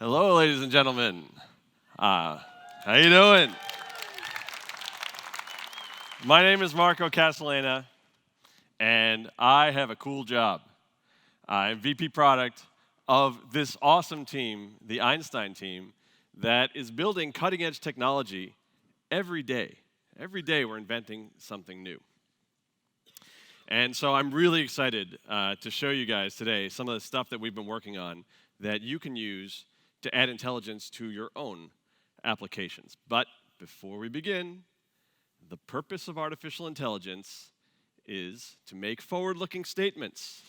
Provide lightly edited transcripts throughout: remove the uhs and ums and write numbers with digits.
Hello, ladies and gentlemen. How you doing? My name is Marco Castellana, and I have a cool job. I'm VP Product of this awesome team, the Einstein team, that is building cutting-edge technology every day. Every day we're inventing something new. And so I'm really excited to show you guys today some of the stuff that we've been working on that you can use to add intelligence to your own applications. But before we begin, the purpose of artificial intelligence is to make forward-looking statements.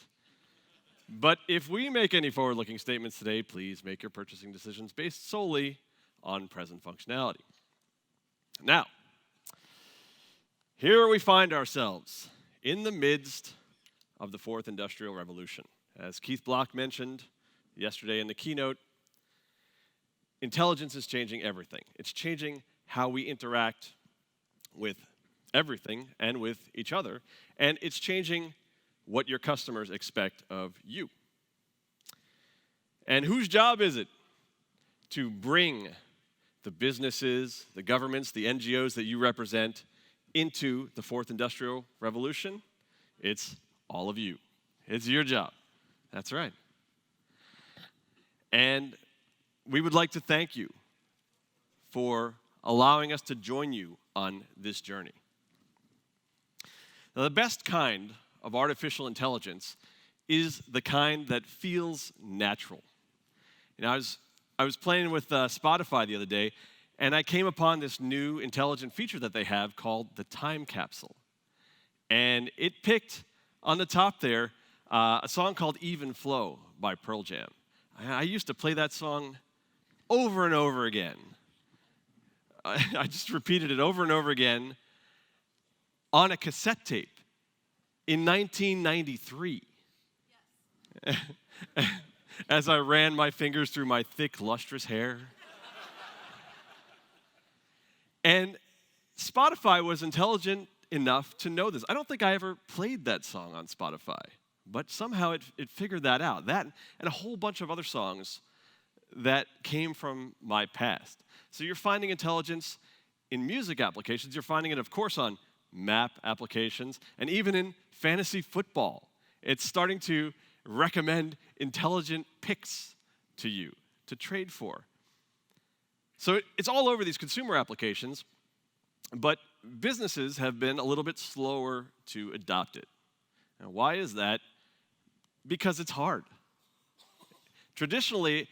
But if we make any forward-looking statements today, please make your purchasing decisions based solely on present functionality. Now, here we find ourselves in the midst of the fourth industrial revolution. As Keith Block mentioned yesterday in the keynote, intelligence is changing everything. It's changing how we interact with everything and with each other, and it's changing what your customers expect of you. And whose job is it to bring the businesses, the governments, the NGOs that you represent into the fourth industrial revolution? It's all of you. It's your job. That's right. And we would like to thank you for allowing us to join you on this journey. Now, the best kind of artificial intelligence is the kind that feels natural. You know, I was playing with Spotify the other day, and I came upon this new intelligent feature that they have called the time capsule. And it picked on the top there a song called Even Flow by Pearl Jam. I used to play that song over and over again. I just repeated it over and over again on a cassette tape in 1993. Yes. As I ran my fingers through my thick, lustrous hair. And Spotify was intelligent enough to know this. I don't think I ever played that song on Spotify, but somehow it figured that out. That and a whole bunch of other songs that came from my past. So you're finding intelligence in music applications. You're finding it, of course, on map applications, and even in fantasy football. It's starting to recommend intelligent picks to you to trade for. So it's all over these consumer applications, but businesses have been a little bit slower to adopt it. Now, why is that? Because it's hard. Traditionally,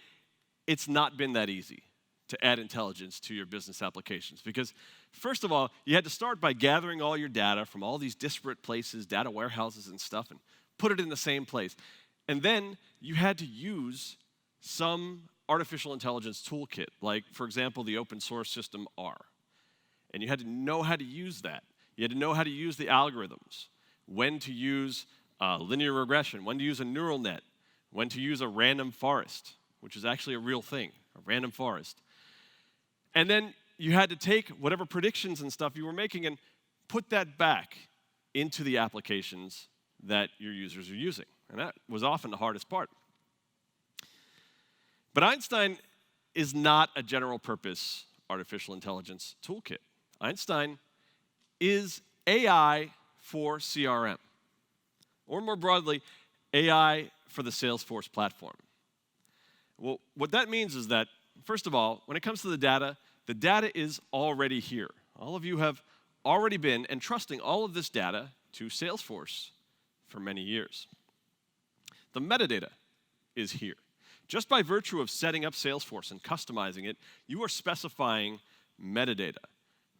it's not been that easy to add intelligence to your business applications because, first of all, you had to start by gathering all your data from all these disparate places, data warehouses and stuff, and put it in the same place. And then you had to use some artificial intelligence toolkit, like, for example, the open source system R. And you had to know how to use that. You had to know how to use the algorithms, when to use linear regression, when to use a neural net, when to use a random forest, which is actually a real thing, a random forest. And then you had to take whatever predictions and stuff you were making and put that back into the applications that your users are using. And that was often the hardest part. But Einstein is not a general purpose artificial intelligence toolkit. Einstein is AI for CRM, or more broadly, AI for the Salesforce platform. Well, what that means is that, first of all, when it comes to the data is already here. All of you have already been entrusting all of this data to Salesforce for many years. The metadata is here. Just by virtue of setting up Salesforce and customizing it, you are specifying metadata.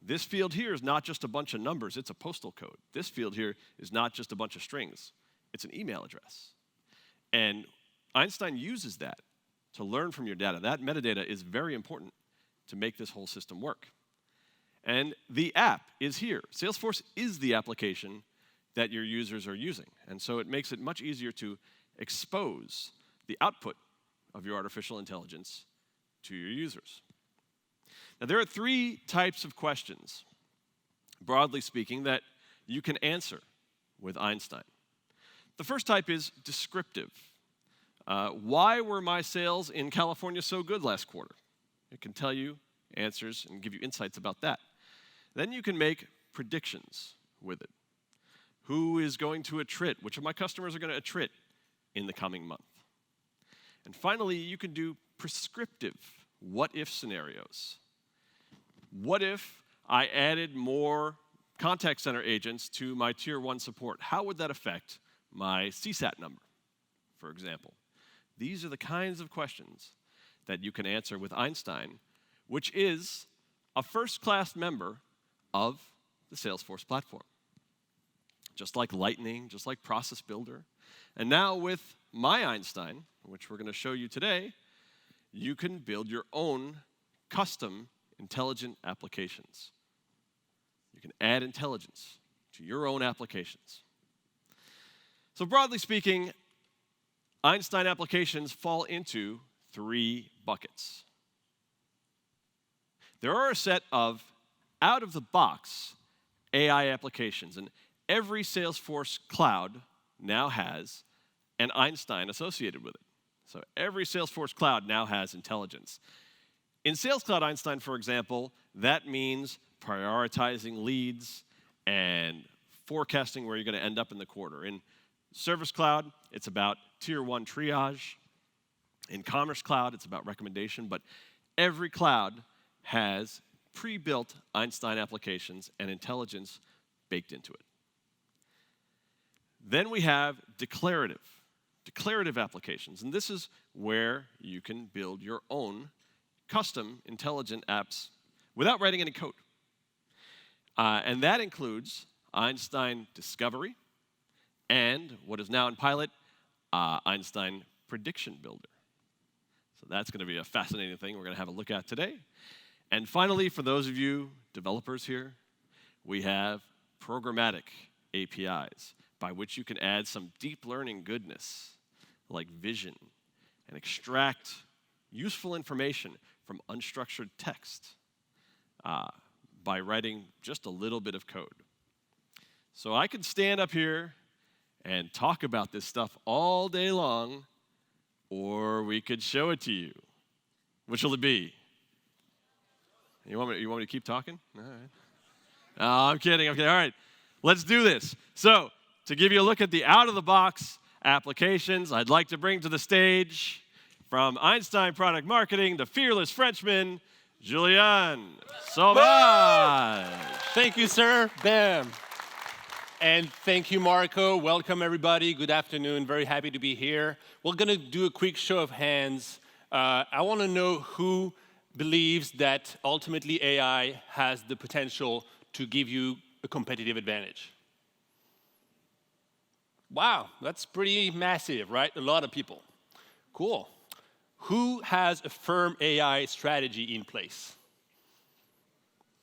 This field here is not just a bunch of numbers, it's a postal code. This field here is not just a bunch of strings, it's an email address. And Einstein uses that to learn from your data. That metadata is very important to make this whole system work. And the app is here. Salesforce is the application that your users are using. And so it makes it much easier to expose the output of your artificial intelligence to your users. Now, there are three types of questions, broadly speaking, that you can answer with Einstein. The first type is descriptive. Why were my sales in California so good last quarter? It can tell you answers and give you insights about that. Then you can make predictions with it. Who is going to attrit? Which of my customers are going to attrit in the coming month? And finally, you can do prescriptive what-if scenarios. What if I added more contact center agents to my Tier 1 support? How would that affect my CSAT number, for example? These are the kinds of questions that you can answer with Einstein, which is a first-class member of the Salesforce platform. Just like Lightning, just like Process Builder. And now with my Einstein, which we're going to show you today, you can build your own custom intelligent applications. You can add intelligence to your own applications. So broadly speaking, Einstein applications fall into 3 buckets. There are a set of out-of-the-box AI applications, and every Salesforce cloud now has an Einstein associated with it. So every Salesforce cloud now has intelligence. In Sales Cloud Einstein, for example, that means prioritizing leads and forecasting where you're going to end up in the quarter. In Service Cloud, it's about Tier 1 triage. In Commerce Cloud, it's about recommendation. But every cloud has pre-built Einstein applications and intelligence baked into it. Then we have declarative applications. And this is where you can build your own custom intelligent apps without writing any code. And that includes Einstein Discovery and what is now in pilot, Einstein Prediction Builder. So that's going to be a fascinating thing we're going to have a look at today. And finally, for those of you developers here, we have programmatic APIs by which you can add some deep learning goodness like vision and extract useful information from unstructured text by writing just a little bit of code. So I could stand up here and talk about this stuff all day long, or we could show it to you. Which will it be? You want me to keep talking? All right. No, I'm kidding. Okay, all right. Let's do this. So, to give you a look at the out-of-the-box applications, I'd like to bring to the stage from Einstein Product Marketing, the fearless Frenchman, Julien Sauvage. Thank you, sir. Bam. And thank you, Marco. Welcome, everybody. Good afternoon. Very happy to be here. We're going to do a quick show of hands. I want to know who believes that ultimately AI has the potential to give you a competitive advantage. Wow, that's pretty massive, right? A lot of people. Cool. Who has a firm AI strategy in place?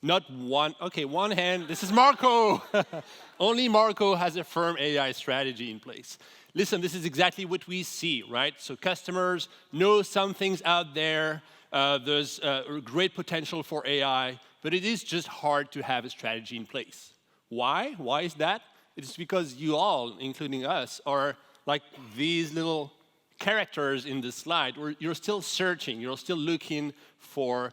Not one. Okay, one hand. This is Marco. Only Marco has a firm AI strategy in place. Listen, this is exactly what we see, right? So customers know some things out there. There's great potential for AI, but it is just hard to have a strategy in place. Why? Why is that? It's because you all, including us, are like these little characters in the slide where you're still searching, you're still looking for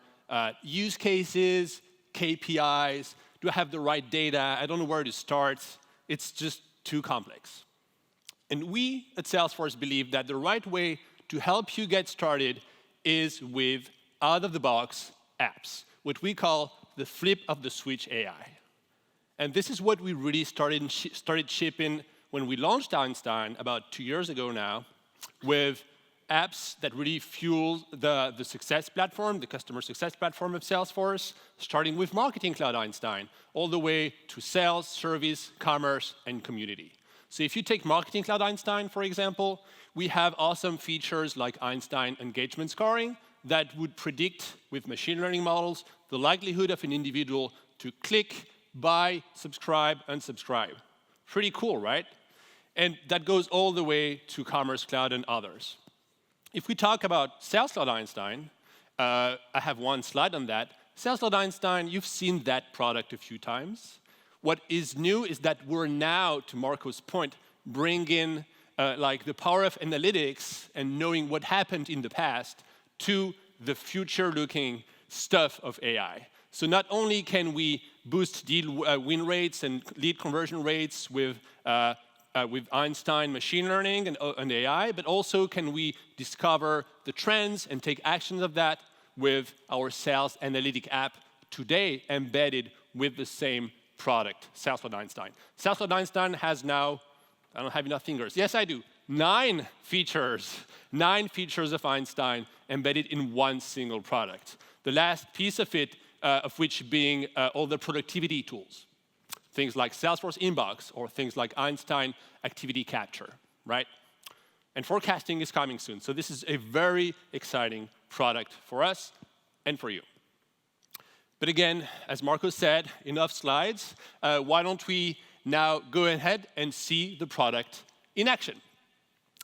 use cases, KPIs. Do I have the right data? I don't know where to start. It's just too complex. And we at Salesforce believe that the right way to help you get started is with out-of-the-box apps, what we call the flip of the switch AI. And this is what we really started shipping when we launched Einstein about 2 years ago now, with apps that really fuel the success platform, the customer success platform of Salesforce, starting with Marketing Cloud Einstein, all the way to sales, service, commerce, and community. So if you take Marketing Cloud Einstein, for example, we have awesome features like Einstein engagement scoring that would predict with machine learning models the likelihood of an individual to click, buy, subscribe, unsubscribe. Pretty cool, right? And that goes all the way to Commerce Cloud and others. If we talk about Sales Cloud Einstein, I have one slide on that. Sales Cloud Einstein, you've seen that product a few times. What is new is that we're now, to Marco's point, bringing like the power of analytics and knowing what happened in the past to the future-looking stuff of AI. So not only can we boost deal win rates and lead conversion rates with Einstein machine learning and AI, but also can we discover the trends and take actions of that with our sales analytic app today embedded with the same product, Salesforce Einstein. Salesforce Einstein has now, I don't have enough fingers. Yes, I do. 9 features of Einstein embedded in one single product. The last piece of it, of which being all the productivity tools. Things like Salesforce Inbox or things like Einstein Activity Capture, right? And forecasting is coming soon. So this is a very exciting product for us and for you. But again, as Marco said, enough slides. Why don't we now go ahead and see the product in action?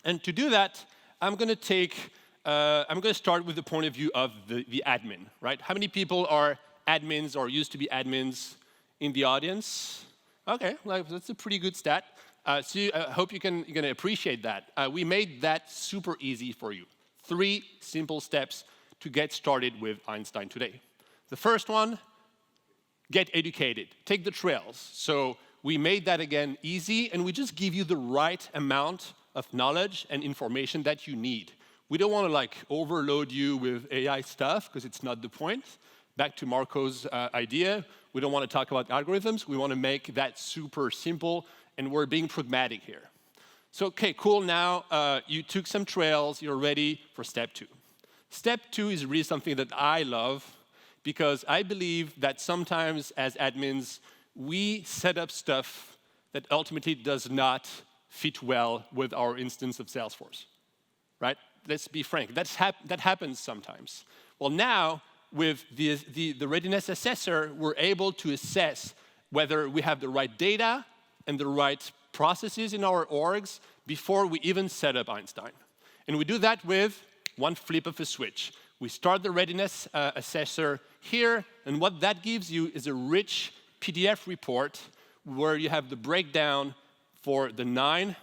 And to do that, I'm going to start with the point of view of the admin, right? How many people are admins or used to be admins in the audience? Okay, well, that's a pretty good stat. So I hope you're going to appreciate that. We made that super easy for you. 3 simple steps to get started with Einstein today. The first one, get educated. Take the trails. So we made that, again, easy, and we just give you the right amount of knowledge and information that you need. We don't want to overload you with AI stuff, because it's not the point. Back to Marco's idea, we don't want to talk about algorithms. We want to make that super simple, and we're being pragmatic here. So, okay, cool. Now you took some trails. You're ready for step 2. Step 2 is really something that I love, because I believe that sometimes as admins, we set up stuff that ultimately does not fit well with our instance of Salesforce, right? Let's be frank, that happens sometimes. Well, now, with the readiness assessor, we're able to assess whether we have the right data and the right processes in our orgs before we even set up Einstein. And we do that with one flip of a switch. We start the readiness assessor here, and what that gives you is a rich PDF report where you have the breakdown for the 9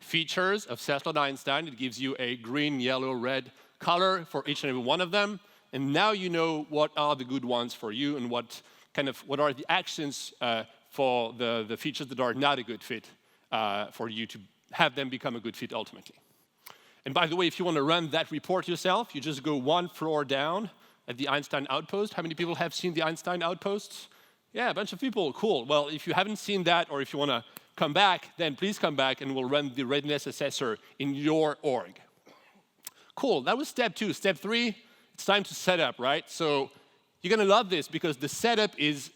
features of Salesforce Einstein. It gives you a green, yellow, red color for each and every one of them. And now you know what are the good ones for you and what are the actions for the features that are not a good fit for you to have them become a good fit ultimately. And by the way, if you want to run that report yourself, you just go 1 floor down at the Einstein Outpost. How many people have seen the Einstein Outposts? Yeah, a bunch of people. Cool. Well, if you haven't seen that, or if you want to come back, then please come back and we'll run the readiness assessor in your org. Cool. That was step 2. Step 3, it's time to set up, right? So you're going to love this because the setup is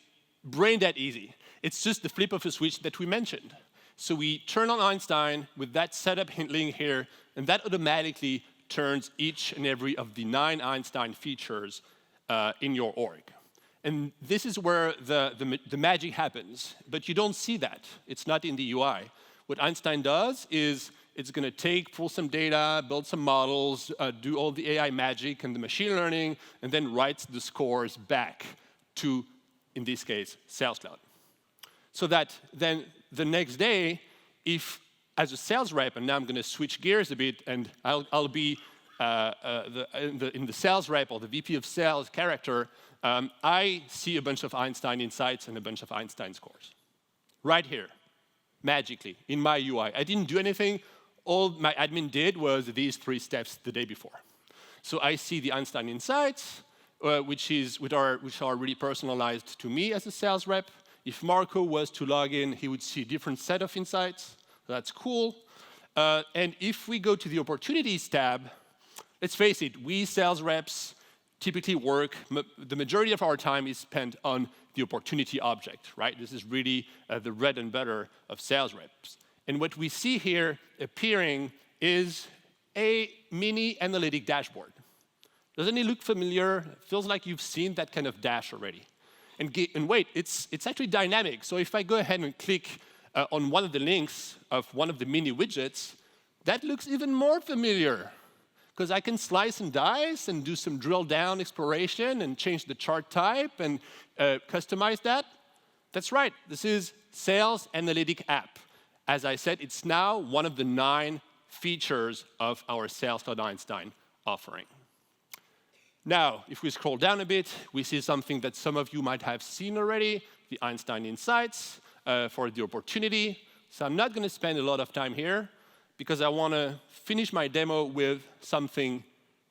brain dead easy. It's just the flip of a switch that we mentioned. So we turn on Einstein with that setup link here, and that automatically turns each and every of the 9 Einstein features in your org. And this is where the magic happens, but you don't see that. It's not in the UI. What Einstein does is it's going to pull some data, build some models, do all the AI magic and the machine learning, and then writes the scores back to, in this case, Sales Cloud. So that then the next day, if as a sales rep, and now I'm going to switch gears a bit, and I'll be in the sales rep or the VP of sales character, I see a bunch of Einstein insights and a bunch of Einstein scores. Right here, magically, in my UI. I didn't do anything. All my admin did was these 3 steps the day before. So I see the Einstein insights, which are really personalized to me as a sales rep. If Marco was to log in, he would see a different set of insights. That's cool. And if we go to the opportunities tab, let's face it, we sales reps typically work, the majority of our time is spent on the opportunity object, right? This is really the bread and butter of sales reps. And what we see here appearing is a mini analytic dashboard. Doesn't it look familiar? It feels like you've seen that kind of dash already. And wait, it's actually dynamic. So if I go ahead and click on one of the links of one of the mini widgets, that looks even more familiar, because I can slice and dice and do some drill down exploration and change the chart type and customize that. That's right, this is Sales Analytic App. As I said, it's now one of the 9 features of our Sales Cloud Einstein offering. Now, if we scroll down a bit, we see something that some of you might have seen already, the Einstein Insights for the opportunity. So I'm not going to spend a lot of time here because I want to finish my demo with something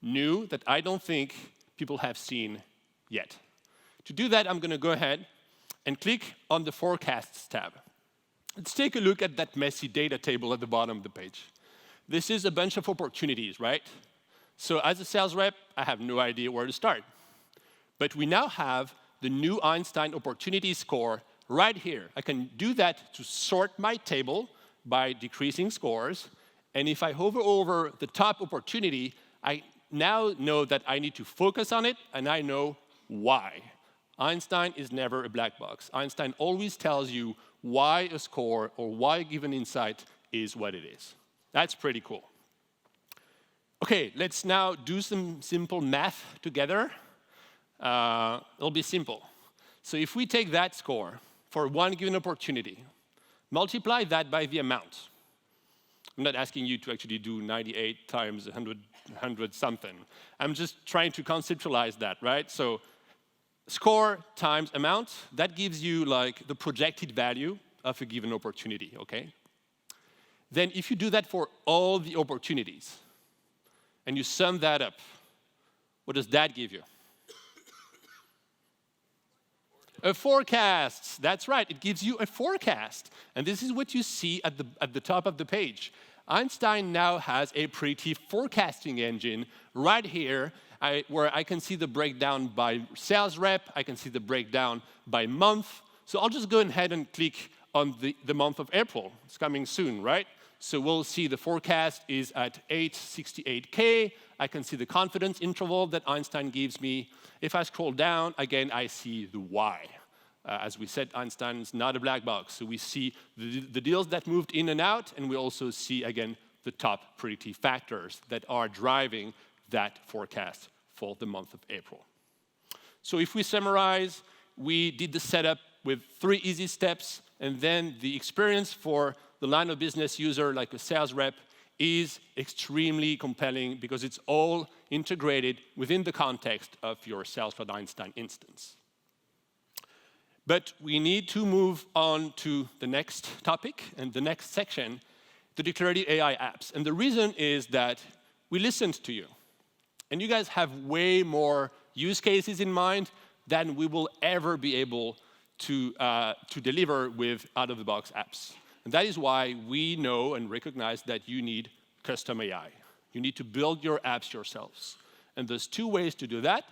new that I don't think people have seen yet. To do that, I'm going to go ahead and click on the Forecasts tab. Let's take a look at that messy data table at the bottom of the page. This is a bunch of opportunities, right? So as a sales rep, I have no idea where to start. But we now have the new Einstein opportunity score right here. I can do that to sort my table by decreasing scores. And if I hover over the top opportunity, I now know that I need to focus on it, and I know why. Einstein is never a black box. Einstein always tells you why a score or why a given insight is what it is. That's pretty cool. Okay, let's now do some simple math together. It'll be simple. So if we take that score for one given opportunity, multiply that by the amount. I'm not asking you to actually do 98 times 100 something. I'm just trying to conceptualize that, right? So score times amount, that gives you like the projected value of a given opportunity, okay? Then if you do that for all the opportunities, and you sum that up, what does that give you? A forecast. That's right, it gives you a forecast. And this is what you see at the top of the page. Einstein now has a pretty forecasting engine right here where I can see the breakdown by sales rep, I can see the breakdown by month. So I'll just go ahead and click on the month of April. It's coming soon, right? So we'll see the forecast is at 868K. I can see the confidence interval that Einstein gives me. If I scroll down, again, I see the why. As we said, Einstein is not a black box. So we see the deals that moved in and out, and we also see, again, the top pretty factors that are driving that forecast for the month of April. So if we summarize, we did the setup with 3 easy steps, and then the experience for the line of business user, like a sales rep, is extremely compelling because it's all integrated within the context of your Sales Cloud Einstein instance. But we need to move on to the next topic and the next section, the declarative AI apps. And the reason is that we listened to you. And you guys have way more use cases in mind than we will ever be able to deliver with out-of-the-box apps. And that is why we know and recognize that you need custom AI. You need to build your apps yourselves. And there's 2 ways to do that.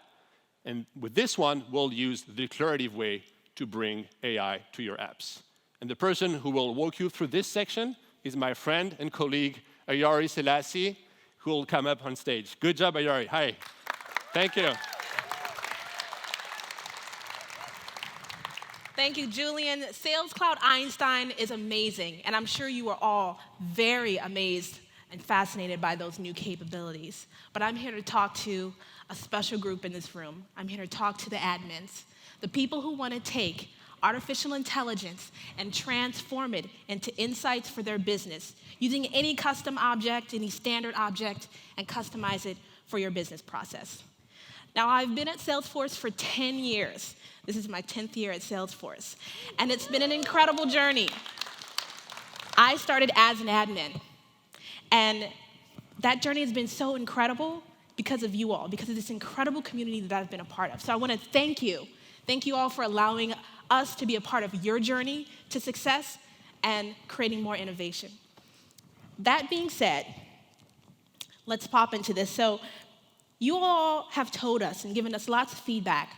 And with this one, we'll use the declarative way to bring AI to your apps. And the person who will walk you through this section is my friend and colleague, Ayari Selassie, who will come up on stage. Good job, Ayari. Hi. Thank you. Thank you, Julian. Sales Cloud Einstein is amazing, and I'm sure you are all very amazed and fascinated by those new capabilities. But I'm here to talk to a special group in this room. I'm here to talk to the admins, the people who want to take artificial intelligence and transform it into insights for their business, using any custom object, any standard object, and customize it for your business process. Now, I've been at Salesforce for 10 years. This is my 10th year at Salesforce, and it's been an incredible journey. I started as an admin, and that journey has been so incredible because of you all, because of this incredible community that I've been a part of. So I want to thank you. Thank you all for allowing us to be a part of your journey to success and creating more innovation. That being said, let's pop into this. So you all have told us and given us lots of feedback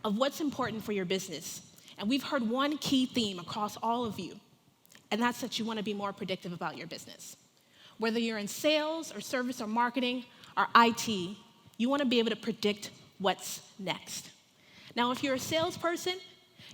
of what's important for your business. And we've heard one key theme across all of you, and that's that you want to be more predictive about your business. Whether you're in sales or service or marketing or IT, you want to be able to predict what's next. Now, if you're a salesperson,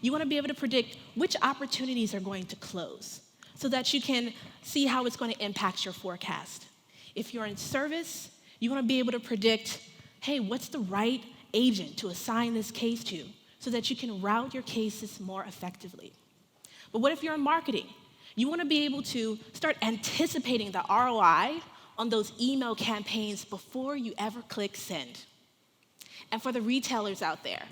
you want to be able to predict which opportunities are going to close so that you can see how it's going to impact your forecast. If you're in service, you want to be able to predict, hey, what's the right agent to assign this case to so that you can route your cases more effectively. But what if you're in marketing? You want to be able to start anticipating the ROI on those email campaigns before you ever click send. And for the retailers out there,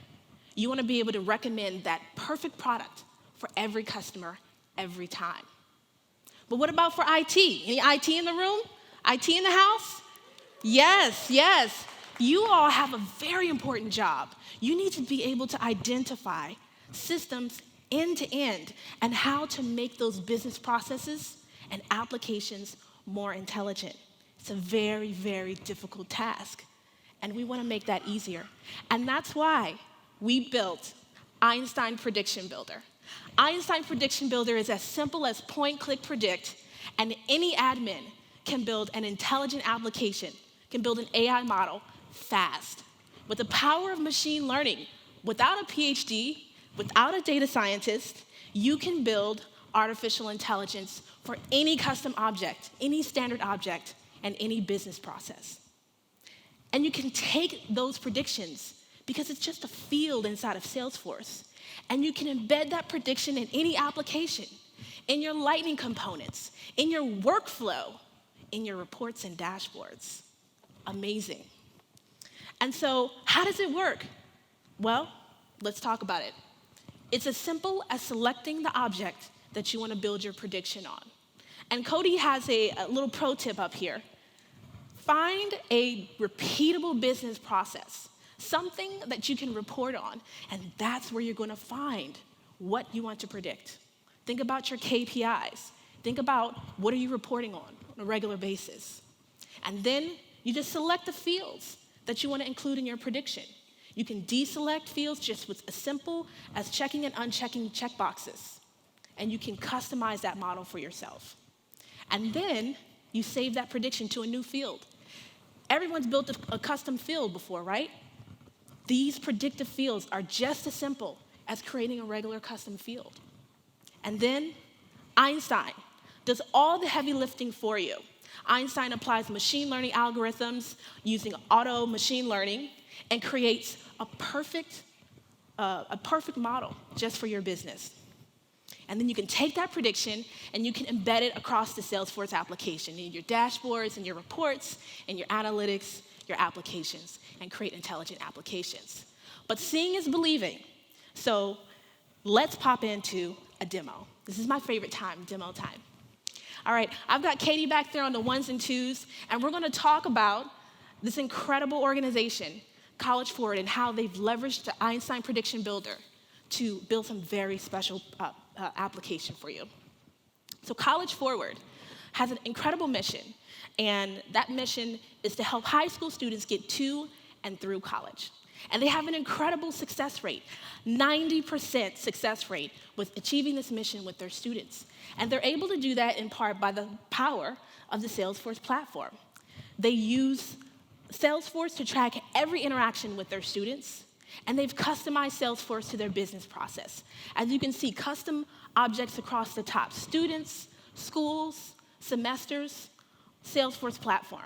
you want to be able to recommend that perfect product for every customer every time. But what about for IT? Any IT in the room? IT in the house? Yes, yes. You all have a very important job. You need to be able to identify systems end to end and how to make those business processes and applications more intelligent. It's a very, very difficult task, and we want to make that easier. And that's why we built Einstein Prediction Builder. Einstein Prediction Builder is as simple as point, click, predict, and any admin can build an intelligent application, can build an AI model fast. With the power of machine learning, without a PhD, without a data scientist, you can build artificial intelligence for any custom object, any standard object, and any business process. And you can take those predictions, because it's just a field inside of Salesforce, and you can embed that prediction in any application, in your Lightning components, in your workflow, in your reports and dashboards. Amazing. And so, how does it work? Well, let's talk about it. It's as simple as selecting the object that you want to build your prediction on. And Cody has a little pro tip up here. Find a repeatable business process, something that you can report on, and that's where you're going to find what you want to predict. Think about your KPIs. Think about what are you reporting on a regular basis. And then you just select the fields that you want to include in your prediction. You can deselect fields just with as simple as checking and unchecking checkboxes. And you can customize that model for yourself. And then you save that prediction to a new field. Everyone's built a custom field before, right? These predictive fields are just as simple as creating a regular custom field. And then Einstein does all the heavy lifting for you. Einstein applies machine learning algorithms using auto machine learning and creates a perfect model just for your business. And then you can take that prediction and you can embed it across the Salesforce application in your dashboards, in your reports, in your analytics, your applications, and create intelligent applications. But seeing is believing. So let's pop into a demo. This is my favorite time, demo time. All right, I've got Katie back there on the ones and twos, and we're gonna talk about this incredible organization, College Forward, and how they've leveraged the Einstein Prediction Builder to build some very special application for you. So College Forward has an incredible mission, and that mission is to help high school students get to and through college. And they have an incredible success rate, 90% success rate with achieving this mission with their students. And they're able to do that in part by the power of the Salesforce platform. They use Salesforce to track every interaction with their students, and they've customized Salesforce to their business process. As you can see, custom objects across the top: students, schools, semesters, Salesforce platform.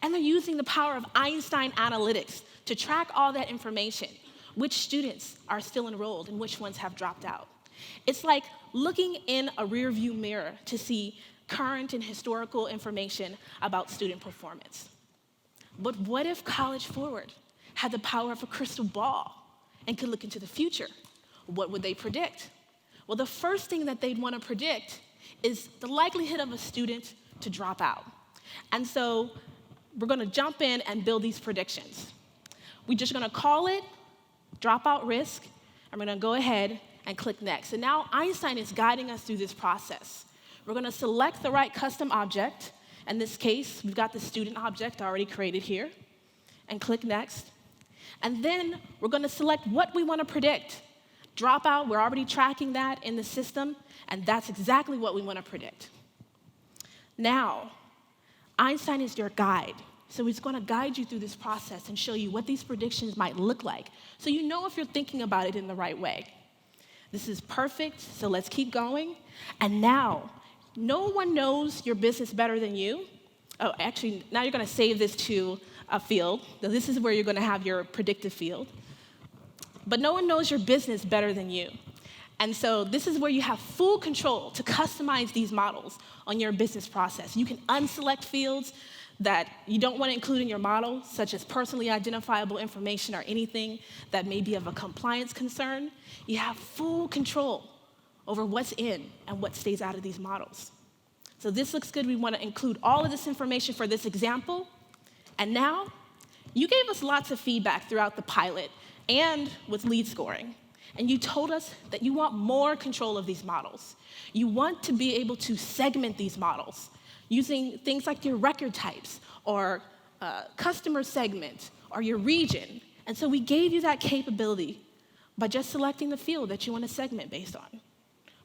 And they're using the power of Einstein analytics to track all that information, which students are still enrolled and which ones have dropped out. It's like looking in a rearview mirror to see current and historical information about student performance. But what if College Forward had the power of a crystal ball and could look into the future? What would they predict? Well, the first thing that they'd want to predict is the likelihood of a student to drop out. And so we're going to jump in and build these predictions. We're just going to call it dropout risk. I'm going to go ahead and click next. And now Einstein is guiding us through this process. We're going to select the right custom object. In this case, we've got the student object already created here, and click next. And then we're going to select what we want to predict. Dropout, we're already tracking that in the system, and that's exactly what we want to predict. Now, Einstein is your guide. So he's going to guide you through this process and show you what these predictions might look like, so you know if you're thinking about it in the right way. This is perfect, so let's keep going. And now, no one knows your business better than you. Oh, actually, now you're going to save this to a field. So this is where you're going to have your predictive field. But no one knows your business better than you. And so this is where you have full control to customize these models on your business process. You can unselect fields that you don't want to include in your model, such as personally identifiable information or anything that may be of a compliance concern. You have full control over what's in and what stays out of these models. So this looks good. We want to include all of this information for this example. And now, you gave us lots of feedback throughout the pilot and with lead scoring. And you told us that you want more control of these models. You want to be able to segment these models using things like your record types or customer segment or your region. And so we gave you that capability by just selecting the field that you want to segment based on.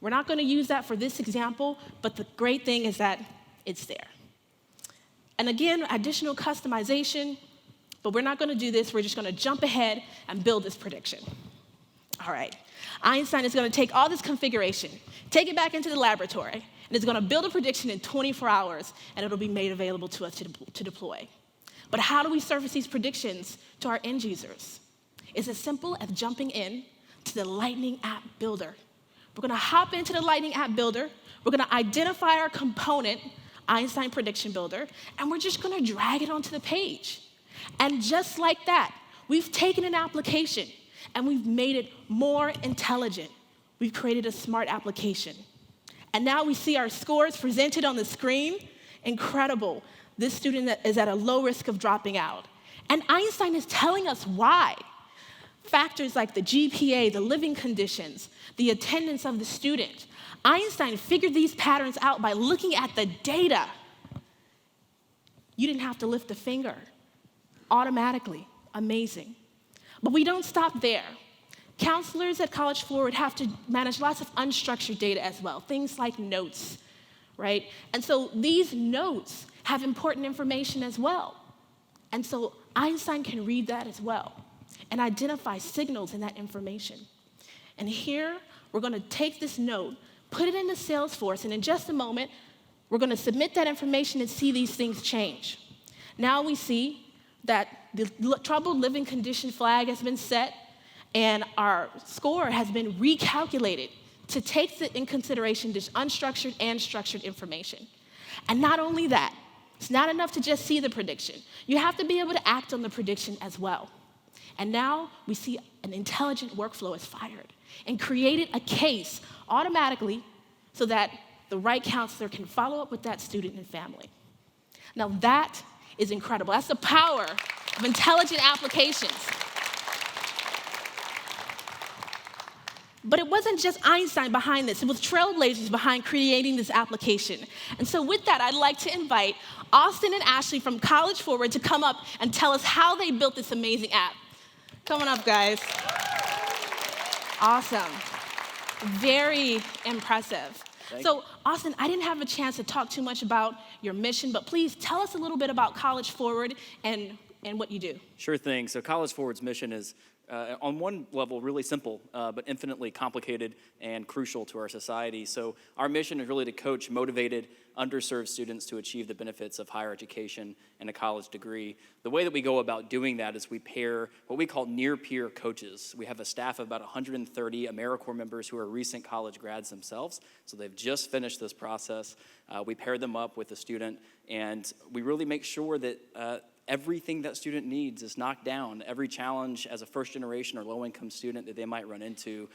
We're not going to use that for this example, but the great thing is that it's there. And again, additional customization, but we're not going to do this. We're just going to jump ahead and build this prediction. All right. Einstein is going to take all this configuration, take it back into the laboratory, and it's going to build a prediction in 24 hours, and it'll be made available to us to deploy. But how do we surface these predictions to our end users? It's as simple as jumping in to the Lightning App Builder. We're going to hop into the Lightning App Builder. We're going to identify our component, Einstein Prediction Builder, and we're just going to drag it onto the page. And just like that, we've taken an application and we've made it more intelligent. We've created a smart application. And now we see our scores presented on the screen. Incredible. This student is at a low risk of dropping out. And Einstein is telling us why. Factors like the GPA, the living conditions, the attendance of the student. Einstein figured these patterns out by looking at the data. You didn't have to lift a finger. Automatically. Amazing. But we don't stop there. Counselors at College Forward have to manage lots of unstructured data as well, things like notes, right? And so these notes have important information as well. And so Einstein can read that as well and identify signals in that information. And here, we're going to take this note, put it into Salesforce, and in just a moment, we're going to submit that information and see these things change. Now we see that the troubled living condition flag has been set, and our score has been recalculated to take in consideration this unstructured and structured information. And not only that, it's not enough to just see the prediction. You have to be able to act on the prediction as well. And now we see an intelligent workflow is fired and created a case automatically so that the right counselor can follow up with that student and family. Now that is incredible. That's the power of intelligent applications. But it wasn't just Einstein behind this. It was trailblazers behind creating this application. And so with that, I'd like to invite Austin and Ashley from College Forward to come up and tell us how they built this amazing app. Come on up, guys. Awesome. Very impressive. So, Austin, I didn't have a chance to talk too much about your mission, but please tell us a little bit about College Forward and what you do. Sure thing. So College Forward's mission is, on one level, really simple, but infinitely complicated and crucial to our society. So our mission is really to coach motivated, underserved students to achieve the benefits of higher education and a college degree. The way that we go about doing that is we pair what we call near-peer coaches. We have a staff of about 130 AmeriCorps members who are recent college grads themselves, so they've just finished this process. We pair them up with a student, and we really make sure that everything that student needs is knocked down. Every challenge as a first-generation or low-income student that they might run into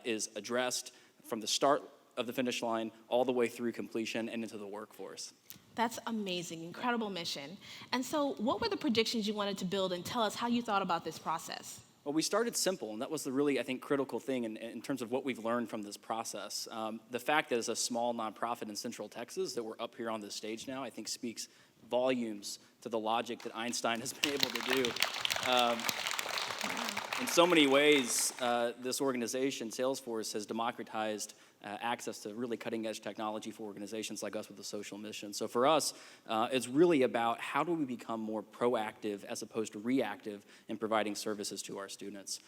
is addressed from the start of the finish line all the way through completion and into the workforce. That's amazing, incredible mission. And so what were the predictions you wanted to build, and tell us how you thought about this process? Well, we started simple, and that was the really, I think, critical thing in terms of what we've learned from this process. The fact that as a small nonprofit in Central Texas that we're up here on this stage now, I think speaks volumes to the logic that Einstein has been able to do. In so many ways, this organization, Salesforce, has democratized access to really cutting-edge technology for organizations like us with a social mission. So for us, it's really about how do we become more proactive as opposed to reactive in providing services to our students.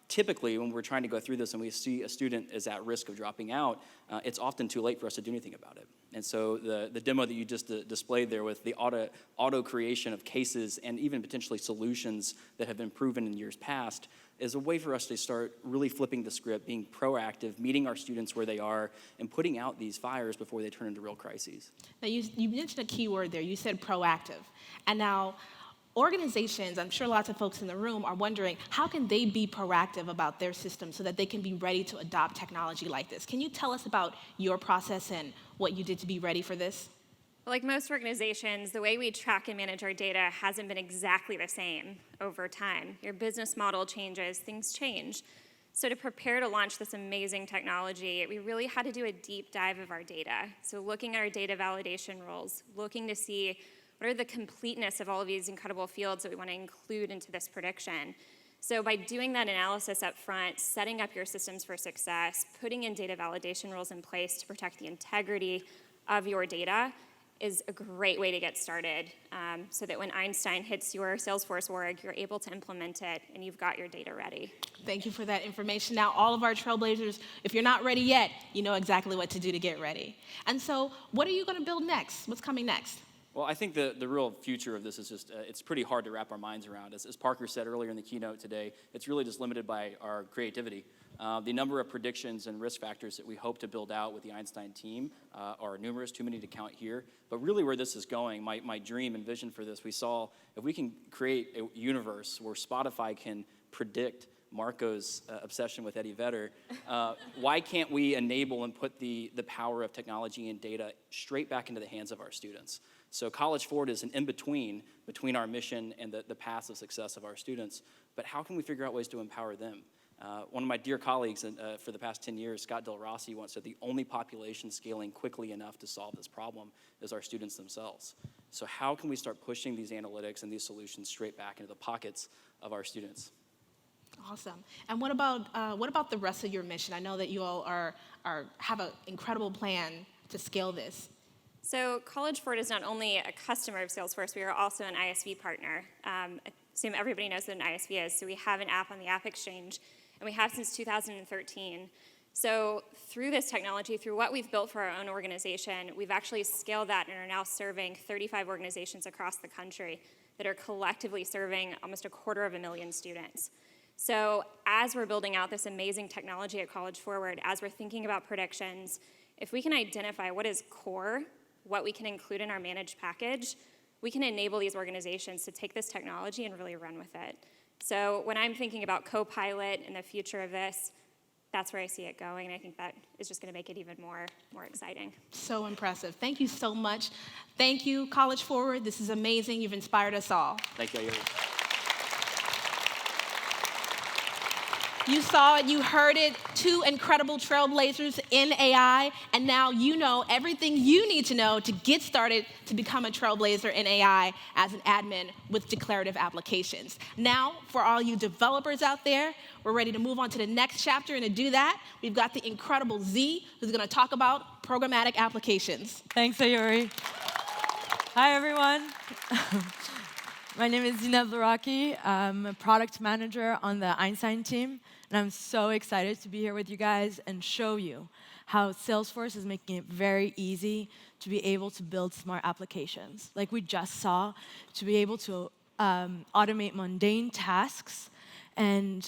typically, when we're trying to go through this and we see a student is at risk of dropping out, it's often too late for us to do anything about it. And so the demo that you just displayed there with the auto creation of cases and even potentially solutions that have been proven in years past is a way for us to start really flipping the script, being proactive, meeting our students where they are, and putting out these fires before they turn into real crises. Now, you mentioned a key word there. You said proactive. And now, organizations, I'm sure lots of folks in the room are wondering, how can they be proactive about their system so that they can be ready to adopt technology like this? Can you tell us about your process and what you did to be ready for this? Like most organizations, the way we track and manage our data hasn't been exactly the same over time. Your business model changes, things change. So to prepare to launch this amazing technology, we really had to do a deep dive of our data. So looking at our data validation rules, looking to see what are the completeness of all of these incredible fields that we want to include into this prediction. So by doing that analysis up front, setting up your systems for success, putting in data validation rules in place to protect the integrity of your data is a great way to get started, so that when Einstein hits your Salesforce org, you're able to implement it and you've got your data ready. Thank you for that information. Now, all of our trailblazers, if you're not ready yet, you know exactly what to do to get ready. And so, what are you going to build next? What's coming next? Well, I think the real future of this is just, it's pretty hard to wrap our minds around. As Parker said earlier in the keynote today, it's really just limited by our creativity. The number of predictions and risk factors that we hope to build out with the Einstein team are numerous, too many to count here. But really where this is going, my dream and vision for this, we saw if we can create a universe where Spotify can predict Marco's obsession with Eddie Vedder, why can't we enable and put the power of technology and data straight back into the hands of our students? So College Forward is an in-between between our mission and the paths of success of our students. But how can we figure out ways to empower them? One of my dear colleagues for the past 10 years, Scott Del Rossi, once said the only population scaling quickly enough to solve this problem is our students themselves. So how can we start pushing these analytics and these solutions straight back into the pockets of our students? Awesome. And what about the rest of your mission? I know that you all have an incredible plan to scale this. So College Forward is not only a customer of Salesforce, we are also an ISV partner. I assume everybody knows what an ISV is. So we have an app on the App Exchange, and we have since 2013. So through this technology, through what we've built for our own organization, we've actually scaled that and are now serving 35 organizations across the country that are collectively serving almost 250,000 students. So as we're building out this amazing technology at College Forward, as we're thinking about predictions, if we can identify what is core, what we can include in our managed package, we can enable these organizations to take this technology and really run with it. So when I'm thinking about Copilot and the future of this, that's where I see it going, and I think that is just going to make it even more exciting. So impressive. Thank you so much. Thank you, College Forward. This is amazing. You've inspired us all. Thank you. You saw it, you heard it, 2 incredible trailblazers in AI, and now you know everything you need to know to get started to become a trailblazer in AI as an admin with declarative applications. Now, for all you developers out there, we're ready to move on to the next chapter, and to do that, we've got the incredible Z, who's gonna talk about programmatic applications. Thanks, Ayuri. Hi, everyone. My name is Zineb Laraki. I'm a product manager on the Einstein team, and I'm so excited to be here with you guys and show you how Salesforce is making it very easy to be able to build smart applications. Like we just saw, to be able to automate mundane tasks and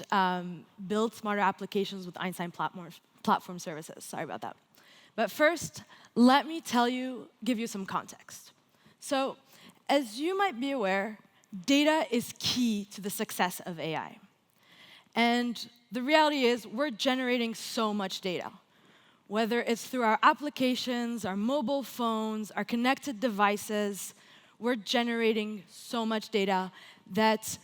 build smarter applications with Einstein Platform Services. Sorry about that. But first, let me give you some context. So, as you might be aware, data is key to the success of AI. And the reality is, we're generating so much data. Whether it's through our applications, our mobile phones, our connected devices, we're generating so much data that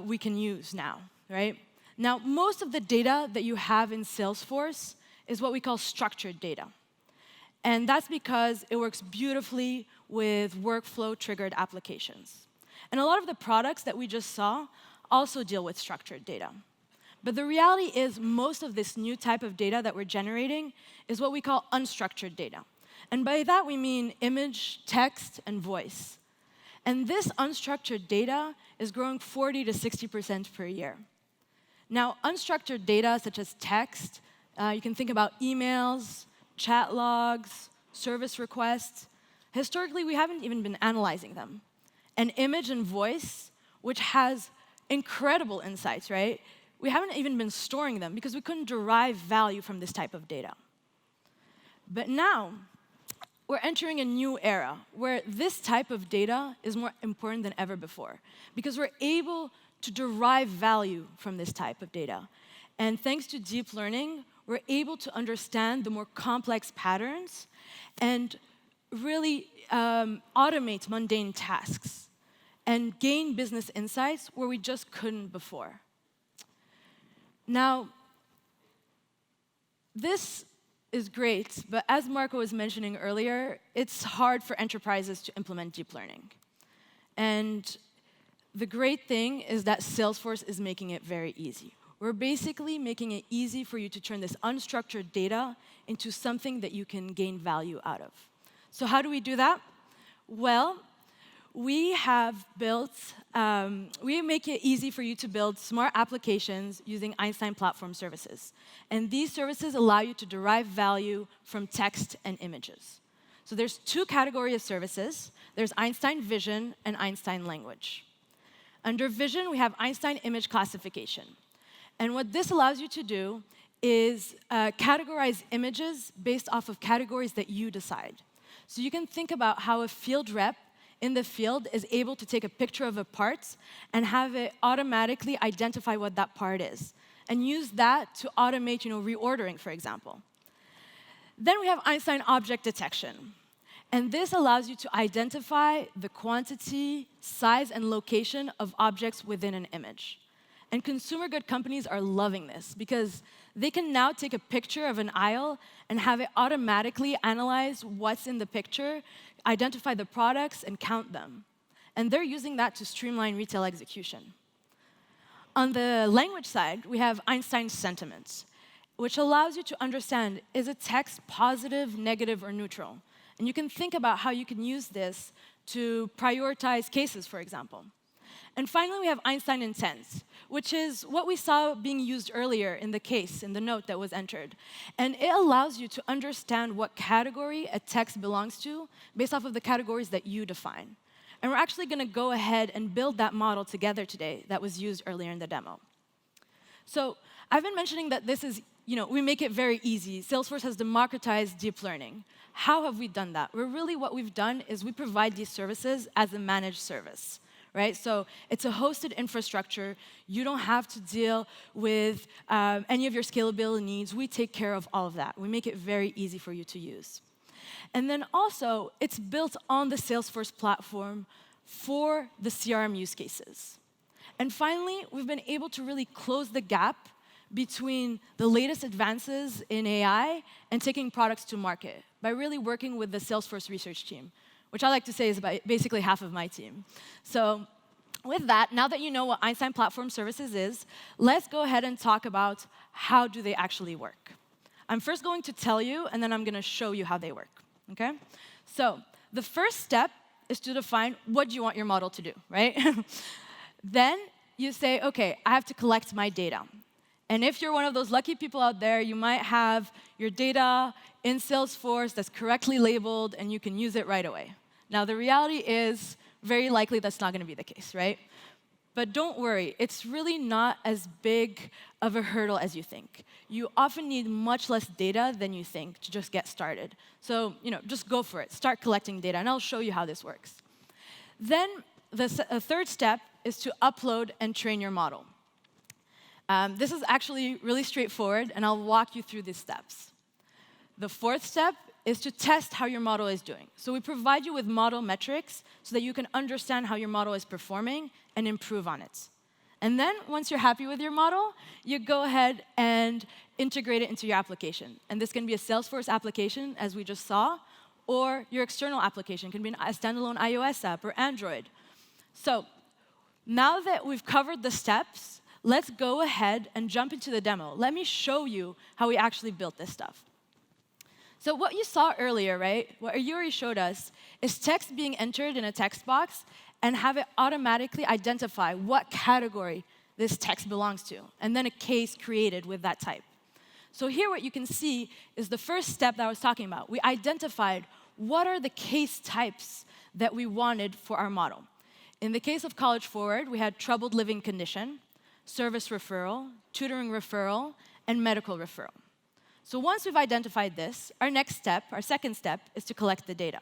we can use now, right? Now, most of the data that you have in Salesforce is what we call structured data. And that's because it works beautifully with workflow-triggered applications. And a lot of the products that we just saw also deal with structured data. But the reality is most of this new type of data that we're generating is what we call unstructured data. And by that we mean image, text, and voice. And this unstructured data is growing 40 to 60% per year. Now, unstructured data, such as text, you can think about emails, chat logs, service requests. Historically, we haven't even been analyzing them. And image and voice, which has incredible insights, right? We haven't even been storing them because we couldn't derive value from this type of data. But now, we're entering a new era where this type of data is more important than ever before because we're able to derive value from this type of data. And thanks to deep learning, we're able to understand the more complex patterns and really automate mundane tasks and gain business insights where we just couldn't before. Now, this is great, but as Marco was mentioning earlier, it's hard for enterprises to implement deep learning. And the great thing is that Salesforce is making it very easy. We're basically making it easy for you to turn this unstructured data into something that you can gain value out of. So how do we do that? Well, we have built, we make it easy for you to build smart applications using Einstein Platform Services. And these services allow you to derive value from text and images. So there's two categories of services. There's Einstein Vision and Einstein Language. Under Vision, we have Einstein Image Classification. And what this allows you to do is categorize images based off of categories that you decide. So you can think about how a field rep in the field is able to take a picture of a part and have it automatically identify what that part is, and use that to automate, reordering, for example. Then we have Einstein Object Detection. And this allows you to identify the quantity, size, and location of objects within an image. And consumer good companies are loving this because they can now take a picture of an aisle and have it automatically analyze what's in the picture, identify the products, and count them. And they're using that to streamline retail execution. On the language side, we have Einstein Sentiments, which allows you to understand, is a text positive, negative, or neutral? And you can think about how you can use this to prioritize cases, for example. And finally, we have Einstein Intents, which is what we saw being used earlier in the case, in the note that was entered. And it allows you to understand what category a text belongs to based off of the categories that you define. And we're actually going to go ahead and build that model together today that was used earlier in the demo. So I've been mentioning that this is, we make it very easy. Salesforce has democratized deep learning. How have we done that? What we've done is we provide these services as a managed service. Right? So it's a hosted infrastructure. You don't have to deal with any of your scalability needs. We take care of all of that. We make it very easy for you to use. And then also, it's built on the Salesforce platform for the CRM use cases. And finally, we've been able to really close the gap between the latest advances in AI and taking products to market by really working with the Salesforce research team, which I like to say is basically half of my team. So with that, now that you know what Einstein Platform Services is, let's go ahead and talk about how do they actually work. I'm first going to tell you, and then I'm going to show you how they work. Okay? So the first step is to define what do you want your model to do, right? Then you say, OK, I have to collect my data. And if you're one of those lucky people out there, you might have your data in Salesforce that's correctly labeled, and you can use it right away. Now, the reality is very likely that's not going to be the case, right? But don't worry, it's really not as big of a hurdle as you think. You often need much less data than you think to just get started. So, just go for it. Start collecting data, and I'll show you how this works. Then the third step is to upload and train your model. This is actually really straightforward, and I'll walk you through these steps. The fourth step is to test how your model is doing. So we provide you with model metrics so that you can understand how your model is performing and improve on it. And then, once you're happy with your model, you go ahead and integrate it into your application. And this can be a Salesforce application, as we just saw, or your external application. It can be a standalone iOS app or Android. So now that we've covered the steps, let's go ahead and jump into the demo. Let me show you how we actually built this stuff. So what you saw earlier, right, what Yuri showed us, is text being entered in a text box and have it automatically identify what category this text belongs to, and then a case created with that type. So here what you can see is the first step that I was talking about. We identified what are the case types that we wanted for our model. In the case of College Forward, we had troubled living condition, service referral, tutoring referral, and medical referral. So once we've identified this, our next step, our second step, is to collect the data.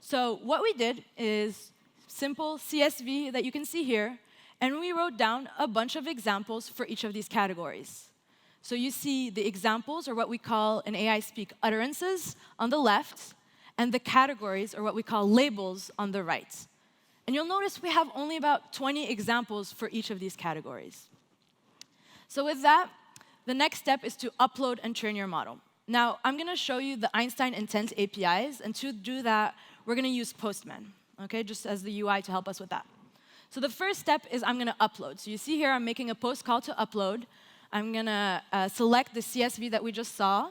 So what we did is simple CSV that you can see here, and we wrote down a bunch of examples for each of these categories. So you see the examples, or what we call in AI speak utterances, on the left, and the categories, or what we call labels, on the right. And you'll notice we have only about 20 examples for each of these categories. So with that, the next step is to upload and train your model. Now, I'm going to show you the Einstein Intent APIs, and to do that, we're going to use Postman, okay, just as the UI to help us with that. So the first step is I'm going to upload. So you see here I'm making a post call to upload. I'm going to select the CSV that we just saw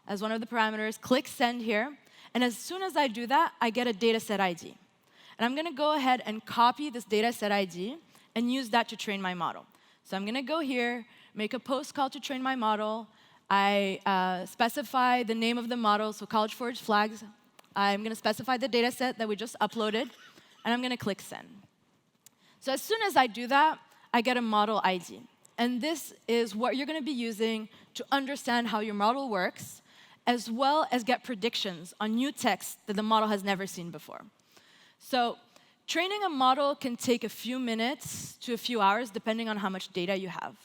as one of the parameters, click Send here, and as soon as I do that, I get a dataset ID. And I'm going to go ahead and copy this dataset ID and use that to train my model. So I'm going to go here, make a post call to train my model. I specify the name of the model, so College Forward flags. I'm going to specify the dataset that we just uploaded, and I'm going to click Send. So as soon as I do that, I get a model ID. And this is what you're going to be using to understand how your model works, as well as get predictions on new text that the model has never seen before. So training a model can take a few minutes to a few hours, depending on how much data you have.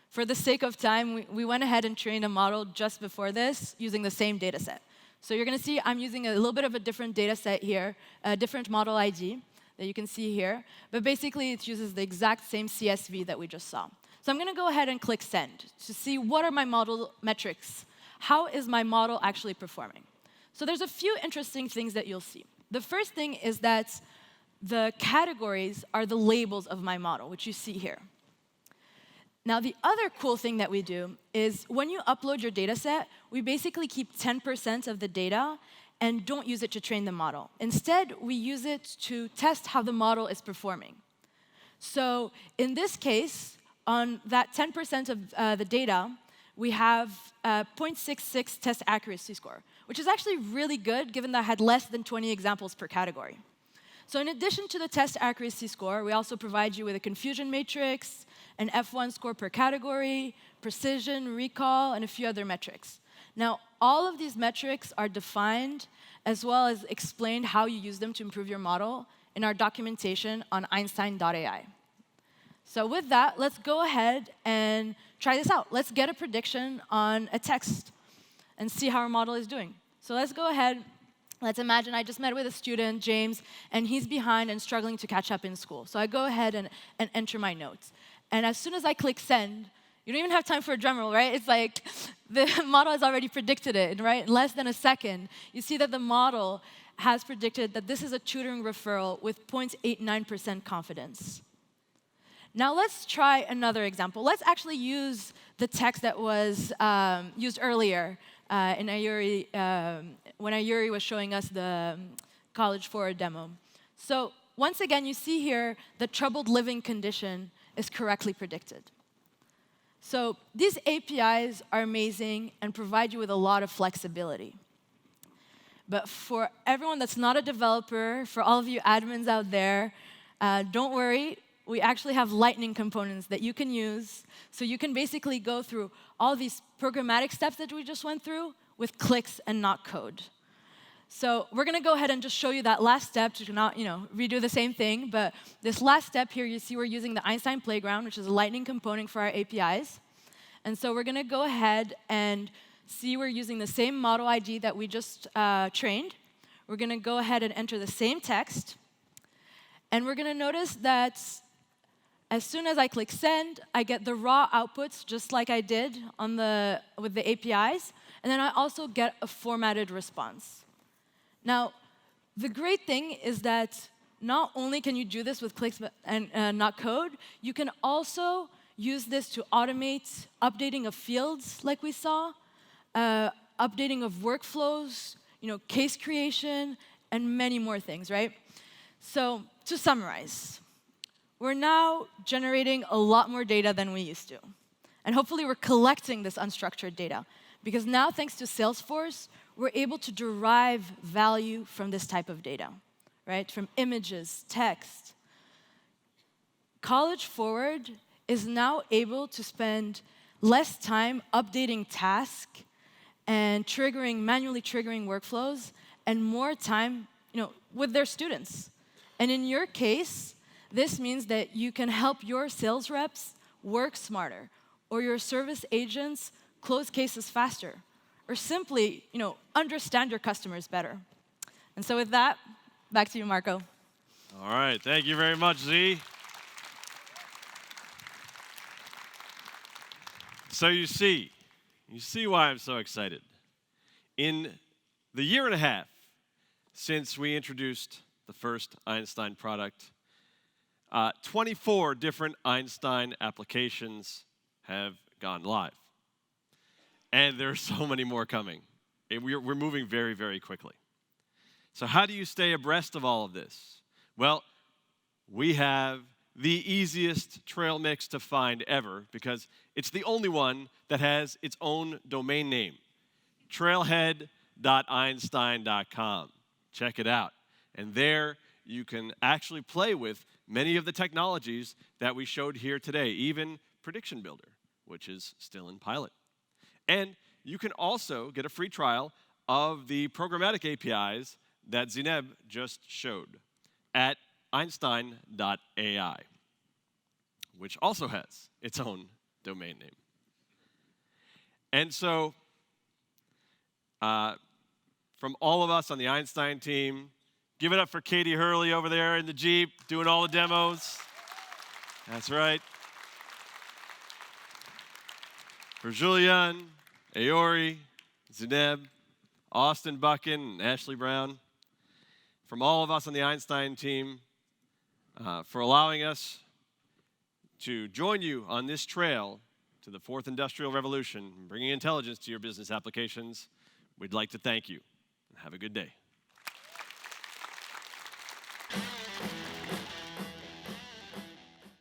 For the sake of time, we went ahead and trained a model just before this using the same data set. So you're going to see I'm using a little bit of a different data set here, a different model ID that you can see here. But basically, it uses the exact same CSV that we just saw. So I'm going to go ahead and click Send to see what are my model metrics. How is my model actually performing? So there's a few interesting things that you'll see. The first thing is that the categories are the labels of my model, which you see here. Now, the other cool thing that we do is when you upload your data set, we basically keep 10% of the data and don't use it to train the model. Instead, we use it to test how the model is performing. So in this case, on that 10% of the data, we have 0.66 test accuracy score, which is actually really good given that I had less than 20 examples per category. So in addition to the test accuracy score, we also provide you with a confusion matrix, an F1 score per category, precision, recall, and a few other metrics. Now, all of these metrics are defined as well as explained how you use them to improve your model in our documentation on Einstein.ai. So with that, let's go ahead and try this out. Let's get a prediction on a text and see how our model is doing. So let's go ahead. Let's imagine I just met with a student, James, and he's behind and struggling to catch up in school. So I go ahead and enter my notes. And as soon as I click Send, you don't even have time for a drum roll, right? It's like the model has already predicted it, right? In less than a second, you see that the model has predicted that this is a tutoring referral with 0.89% confidence. Now let's try another example. Let's actually use the text that was used earlier in Ayuri, when Ayuri was showing us the College Forward demo. So once again, you see here the troubled living condition is correctly predicted. So these APIs are amazing and provide you with a lot of flexibility. But for everyone that's not a developer, for all of you admins out there, don't worry. We actually have Lightning components that you can use. So you can basically go through all these programmatic steps that we just went through with clicks and not code. So we're going to go ahead and just show you that last step to not, redo the same thing. But this last step here, you see we're using the Einstein Playground, which is a Lightning component for our APIs. And so we're going to go ahead and see we're using the same model ID that we just trained. We're going to go ahead and enter the same text. And we're going to notice that as soon as I click Send, I get the raw outputs just like I did with the APIs. And then I also get a formatted response. Now, the great thing is that not only can you do this with clicks and not code, you can also use this to automate updating of fields like we saw, updating of workflows, case creation, and many more things, right? So to summarize, we're now generating a lot more data than we used to. And hopefully we're collecting this unstructured data. Because now, thanks to Salesforce, we're able to derive value from this type of data, right? From images, text. College Forward is now able to spend less time updating tasks and manually triggering workflows, and more time, with their students. And in your case, this means that you can help your sales reps work smarter, or your service agents close cases faster, or simply, understand your customers better. And so with that, back to you, Marco. All right, thank you very much, Z. So you see why I'm so excited. In the year and a half since we introduced the first Einstein product, 24 different Einstein applications have gone live. And there are so many more coming. And we're moving very, very quickly. So how do you stay abreast of all of this? Well, we have the easiest trail mix to find ever, because it's the only one that has its own domain name, trailhead.einstein.com. Check it out. And there you can actually play with many of the technologies that we showed here today, even Prediction Builder, which is still in pilot. And you can also get a free trial of the programmatic APIs that Zineb just showed at Einstein.ai, which also has its own domain name. And so, from all of us on the Einstein team, give it up for Katie Hurley over there in the Jeep, doing all the demos. That's right. For Julian, Aori, Zineb, Austin Buchan, and Ashley Brown. From all of us on the Einstein team, for allowing us to join you on this trail to the fourth industrial revolution, bringing intelligence to your business applications, we'd like to thank you. Have a good day.